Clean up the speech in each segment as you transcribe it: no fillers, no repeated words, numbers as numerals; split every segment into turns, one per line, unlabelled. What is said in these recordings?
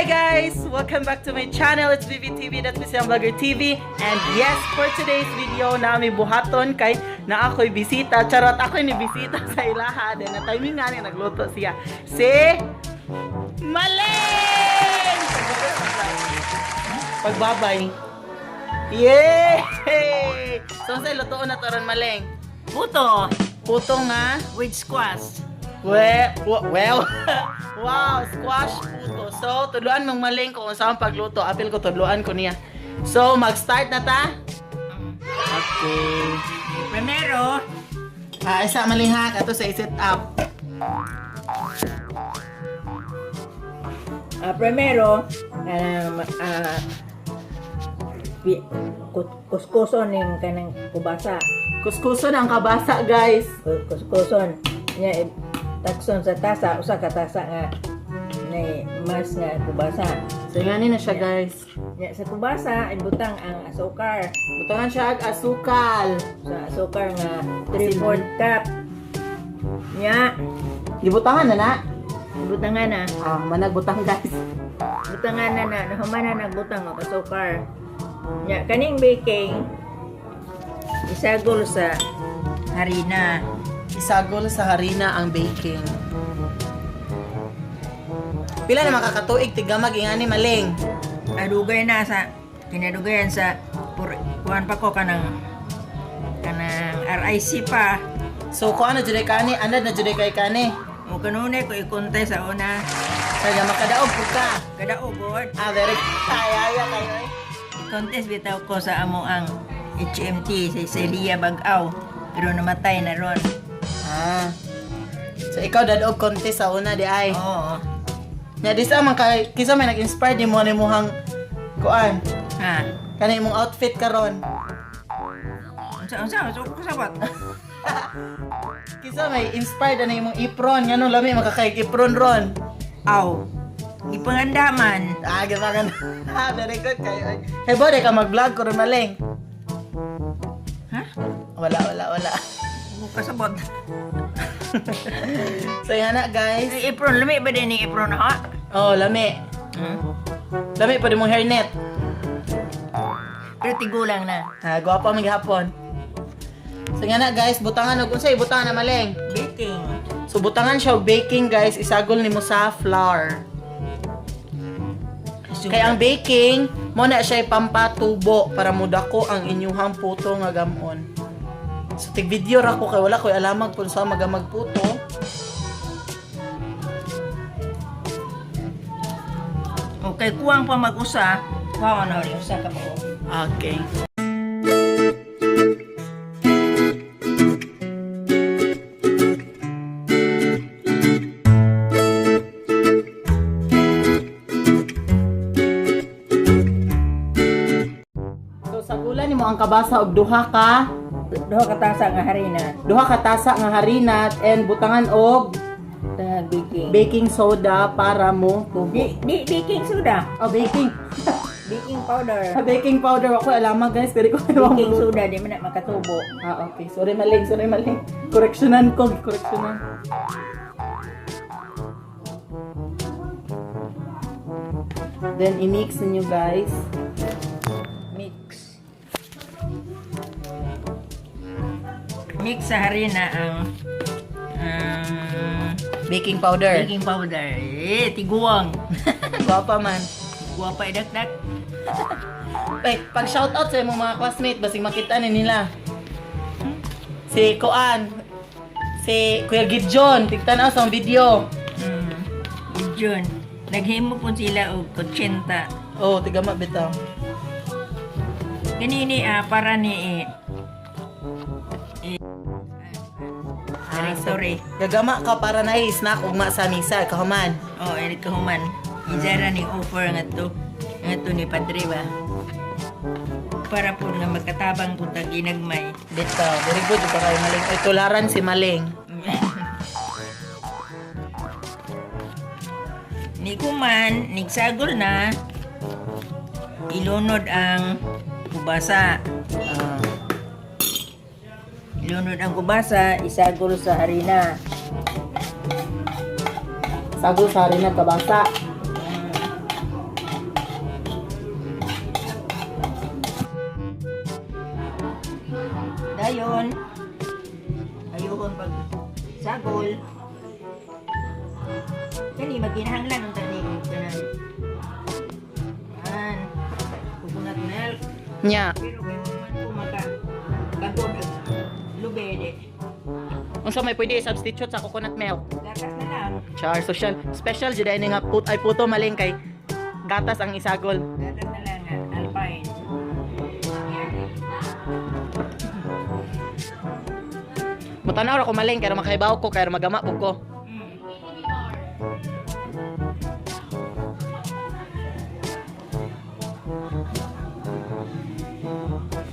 guys! Welcome back to my channel. It's BBTV, that's Bisayang Vlogger TV. And yes, for today's video na may buhaton kay na ako'y bisita. Charot, ako'y ni bisita sa ilaha. Then na timing nga niya, nagluto siya. Si Maleng! Pagbabay. Yay! So sa'yo, lutoon na to ron, Maleng.
Puto
Puto nga.
with squash.
Well, wow, squash puto. So, tudluan mong Maleng kung saan pagluto. Apil ko, tudluan ko niya. So, mag-start na ta? Okay.
Primero,
Isa Maleng ha, kato sa set up.
Kuskuson ng kanang kubasa.
Kuskuson ang kabasa, guys.
Kuskuson nya takson sa tasa, usa ka tasa nga nay mas nga kubasa.
So, nganin na siya, guys.
Nya sa kubasa ibutang ang asukar.
Butangan siya ang asukal.
Sa asukar nga 3/4 cup. Nya
Gibutangan na na.
ibutangan na.
Managbutang, guys.
Butangan na humana nagbutang og asukar. Nya kaning baking isagol sa harina.
Isagol sa harina ang baking. Pila na makakatuig tigamag ingani Maleng.
Adugay na sa kinadugayan sa kuhan pa ko kanang RIC pa.
So, kung ano dyan kani, anad na dyan kay kani.
O kanunay ko ikonte sa una.
Kaya makadaog po ka.
Kada ugod.
Very kaya kayo eh.
I-contest bitaw ko sa amo ang HMT sa Celia Bagaw. Pero namatay na ron.
So, ikaw dadaog contest sa una di ay.
Oo.
Nya di sa man kay kisa may nag-inspire di mo ni muhang kuan.
Ha.
Kani imong outfit karon.
Unsa sabot?
Kisa may inspired na imong apron ngano lami makakay apron ron.
Aw. Ipangandaman.
Ganagan. Very good kayo. Hey, bode ka mag-vlog ko ron Maleng.
Ha?
Wala.
Kasabot.
So, yan na guys.
Apron, lami ba din yung apron ha?
Oh, lami. Lami pa din mong hairnet.
Pero tigulang na.
Gwapa mga hapon. So nga na guys, butangan og unsay butangan na Maleng.
Baking.
So butangan siya og baking guys, isagol nimo sa flour. Kaya ang baking mo na siya pampatubo para mudako ang inyuhang puto nga gamon. So tig video ra ko kay wala koy alamang kung sa magamag puto.
Okay, kuwang pa mag-usa. Wow, na rin usa ka pa ko.
Okay. So sagulan nimo ang kabasa og duha ka
Tasa nga harina.
tasa nga harina and butangan og
Baking.
baking soda para mo tubo.
Di baking soda.
Oh, baking.
Baking powder.
Sa baking powder ako alamang guys, pero ko
Baking soda, di man na makatubo.
Okay. Sorry Maleng. Correctionan. Then i-mix niyo guys.
Mix sa harina ang
Baking powder.
baking powder. Tiguang.
Guwapa man.
Guwapa idakdak.
Pag shoutout sa imong mga classmate basig makita ni nila. Si Koan. Si Kuya Gidjon, tigtanaw sa video.
Yun. Naghimo po sila og 80.
Oh, tigama bitaw.
Ganini para ni sorry.
Gagama ka para na snack ugma sa misa kahuman.
Oh, Eric Kahuman. Ijara ni offer nga to. Nga to ni Padre ba? Para po nga magkatabang po tag ginagmay.
Bitaw, very good ito kay Maleng. Ay, tularan si Maleng.
Ni Kuman, nigsagol na. Ilunod ang kubasa. Ilunod ang kubasa, isagol sa harina.
Sagol sa harina kabasa.
Kani magkinahanglan ang tani kanan. Yan. Coconut milk.
Nya.
Pero kay man ko maka kagod ang lubede.
Unsa may pwede i-substitute sa coconut milk?
Gatas na lang.
Char social special jud ini nga ay puto maling kay gatas ang isagol.
Gatas na lang alpine.
Mutanaw ra ko maling kay makaibaw ko kay magama pug ko.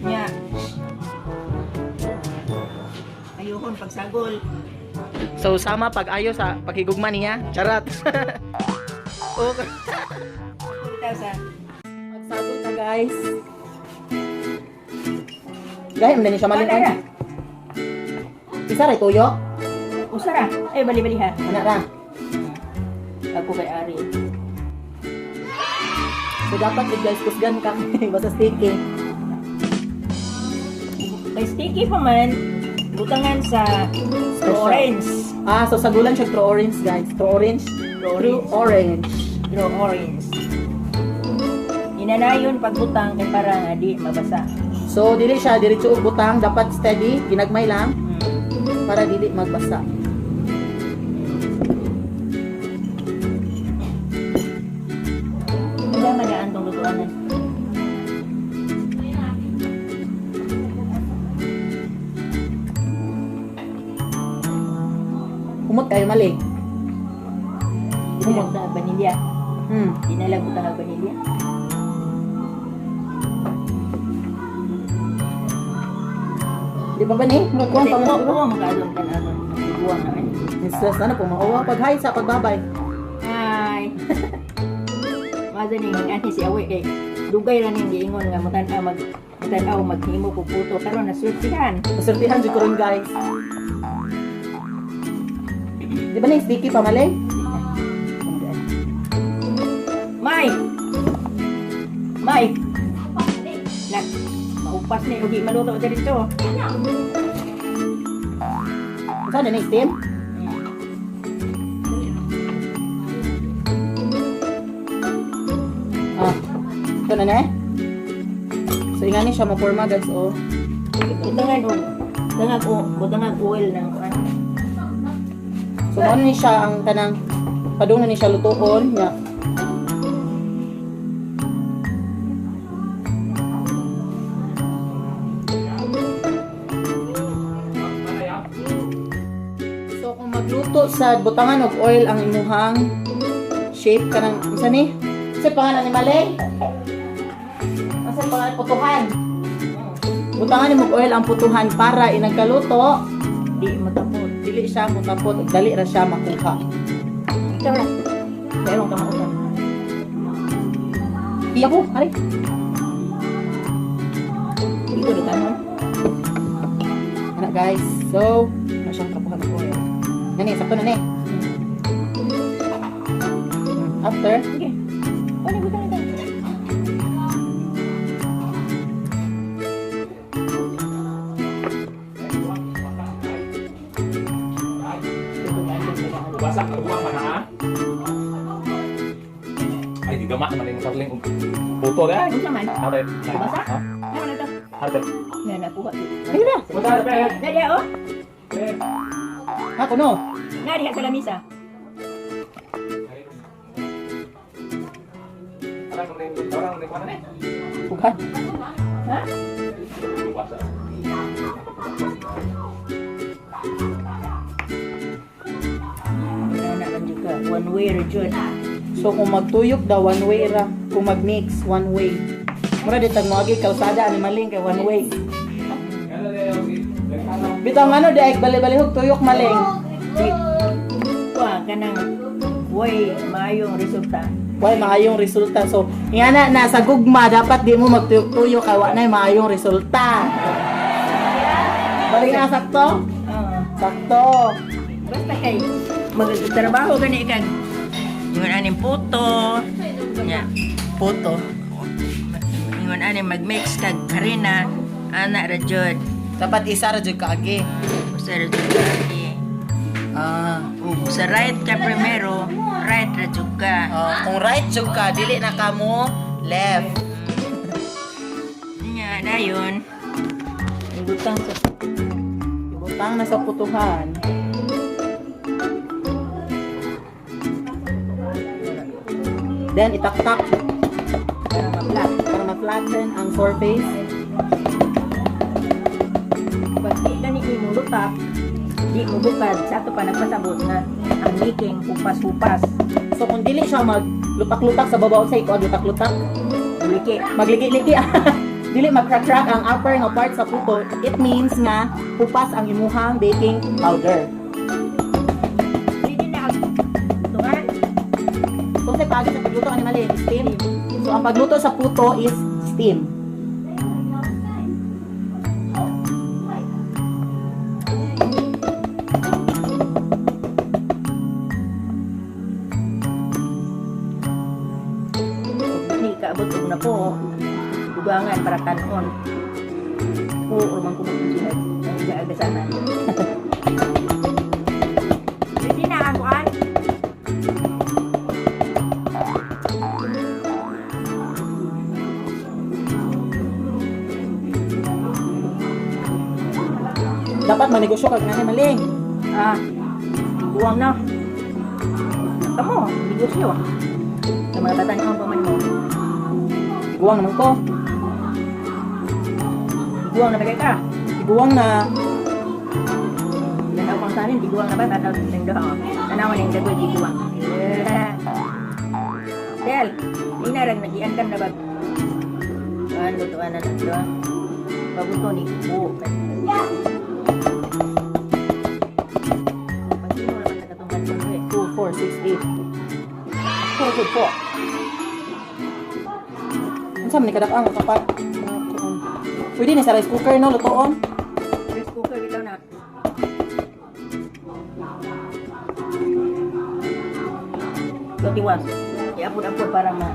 Nya. Ayuhon pagsagol.
So sama pag-ayo sa paghigugma niya. Charot. Okay.
Itaw sa
Magsagol na guys. Gayam na ni siya maling.
Wala ra.
Isa ra tuyo.
Usara. Ay bali-bali ha.
Ana ra.
Ako kay Ari.
So dapat guys kusgan ka basta sticky.
Kay sticky pa man, butangan sa
Special.
orange.
Ah, so sagulan siya true orange guys. True orange. True orange.
Draw orange. Inanayon pagbutang kay para nga di mabasa.
So dili siya diretso og butang, dapat steady, ginagmay lang para dili magbasa.
Kaya man na antong lutuanan.
Humot kayo maling.
Humog na vanilya. Di na lang butang ang vanilya.
Di ba ba ni? Magkuhan pa mo.
Oo, makadong ka na nun. Buwang naman.
Mistress, ano po, mauwa pag-hi sa pagbabay.
Hi! Maza ni ani si Awe kay dugay ra ning giingon nga mutanaw maghimo ko puto karon nasultihan.
Masurtihan dyan ko rin guys. Di ba na sticky pa maling?
May! May! Nak, maupas ni ugi maluto dito.
Saan na steam? Ah, ito na na eh. So ingani siya maporma guys oh.
Butangan butangan oil ng kuan.
So ano ni siya ang kanang padung na ni siya lutuon nya. So kung magluto sa butangan og oil ang imuhang shape kanang unsa ni? Sa pangalan ni Malay? Asa pangalan putuhan? Butangan ni og oil ang putuhan para inagkaluto
Di matapon.
dili siya mutapot ug dali ra siya makuha.
Ikaw ra. Pero ka mautan.
Iya ko, ari.
Ito do kanon.
Ana guys. So, na siyang kapuhan ko oil. Nani, sakto na ni. After,
Sige. Ano butangan ito?
Basak na buwang mana ha? Ay, di gamak maling sarling puto deh.
Ano naman?
Harap.
Basak?
Ha?
Ano na to?
Harap.
Yan nakuha.
ayun na.
Sebentar, Pe.
Dali oh.
Pe.
Ako no.
Nga diha sa lamisa.
Orang maling mana nih?
Bukan.
Ha?
Basak.
Ano na man juga. One way ra jud.
So, kung magtuyok daw, one way ra. Kung mag-mix, one way. Mura ditag mo agi kalsada ni maling kay one way. Bitaw ano daig bali-balihog tuyok maling.
Kuha ka ng way maayong resulta.
Why maayong resulta. So, ingana na sa gugma dapat di mo magtuyok-tuyok kay wa nay maayong resulta. Bali na sakto?
Oo.
Sakto.
Basta kay magtrabaho gani kag ingon aning puto. Nya,
Puto.
ingon aning mag-mix kag harina ana ra jud.
Dapat isa ra jud kaagi.
Usa ra jud lagi.
Ah,
Ug sa right ka primero, right
right jud ka, dili na kamo left.
Nga, dayon. Ibutang sa
Ibutang na sa putuhan. Then itaktak
para ma-flat.
para ma-flatten ang surface.
Pag di na ni mo lutak, di mo bukad, sa ato pa nagpasabot na ang making hupas-hupas.
So kung dili siya maglutak-lutak sa babaw sa iko, lutak-lutak,
Uliki.
magliki-liki. Dili mag-crack-crack ang upper nga part sa puto, it means nga hupas ang imuhang baking powder.
Hindi na ang butuhan.
So sa pagi sa pagluto ani mali, steam. So ang pagluto sa puto is steam.
Hindi kaabot og na po. Dugangan para kanon. Oo, man ko magsusunod. Ang gaagasanan. Hindi na ang kuan.
Dapat manegosyo kag nani maling.
Ah, buwang na. Kamu, negosyo. Sa mga tatanong pa man mo.
Iguang naman ko.
Buwang na bagay ka.
Iguang na.
Tanaw kong sanin, diguwang na ba? Tanaw ng doha. Tanawan ng dagoy, diguwang. Del, inarang nagiandam na ba? Tuan, lutuan na lang doon. Pabuto ni Kubo. Pag-ino naman nakatungkan ko eh.
2, 4, 6, 8. 4, 4. Unsa man ni kadak-ang kapat? Pwede ni sa rice cooker no lutoon.
Rice cooker dito na. Tiwas. Iapod-apod para ma...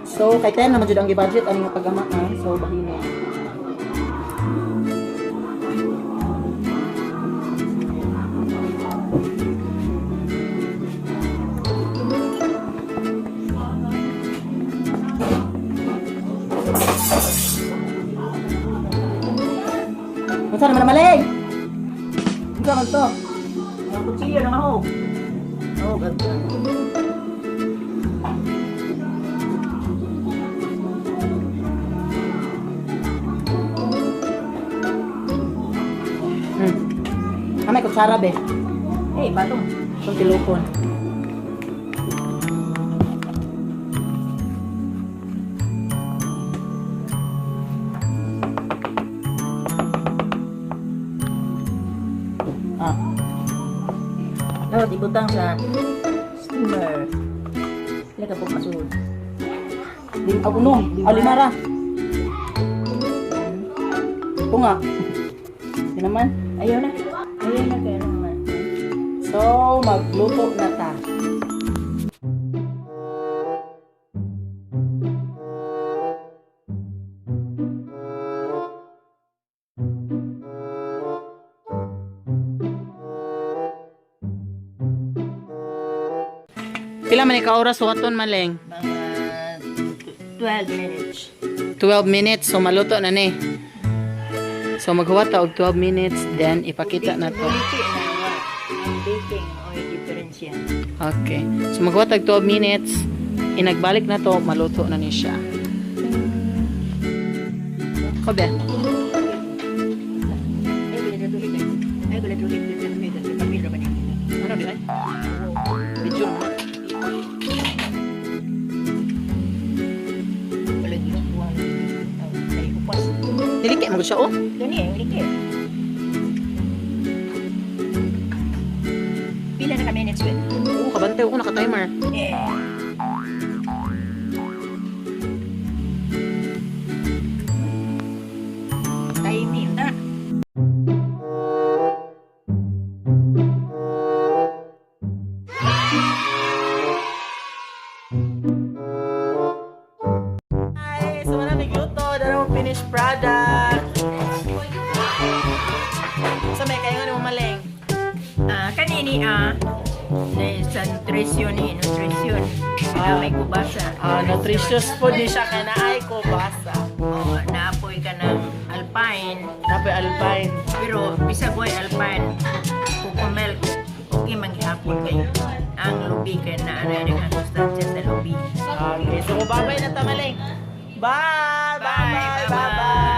So kay 10 naman jud ang gi-budget ani nga pagama ha. So bahino. Unsa naman maling? Unsa man to?
Ang kutsilyo na mahog. Oh, gagawin.
Amay kutsara be.
Eh, patong.
Kung tilupon. Ah,
Dapat ibutang sa steamer. Sila ka po masunod.
unong, alimara. Ito nga. Ito naman.
Ayaw na. Ayaw na kaya naman.
So, magluto na ta. Pila man ikaw oras waton maling?
Mga 12 minutes.
12 minutes, so maluto na ni. So maghuwat ta og 12 minutes, then ipakita na to.
Uliti na ang baking o yung difference yan.
Okay. So maghuwat og 12 minutes, inagbalik na to, maluto na ni siya. Kobe.
Ay, wala tulit. Pamilya ba niya?
Ano di ay? Video mo.
Wala tulit. Ay, upas.
Diliki mo siya oh.
Gani eh, uliti. Pila na ka minutes with?
Oo, kabantay ako naka-timer.
Eh. Timing na.
Hi! So wala nagluto, dara mo finished product. So may kayo nga mo maling.
Kanini na isang 3 nutrisyon ni, nutrisyon.
Ah.
May kubasa.
Nutritious food ni siya kaya naay ko basa.
Oo, naapoy ka ng alpine.
Napoy alpine.
Pero bisag way alpine. Kukumel, okay manghihapon kayo. Ang lubi kay na anay ng sustansya sa lubi.
Okay, so bye-bye na tamaling. Bye! Bye!
Bye,
Bye!
bye-bye.
Bye!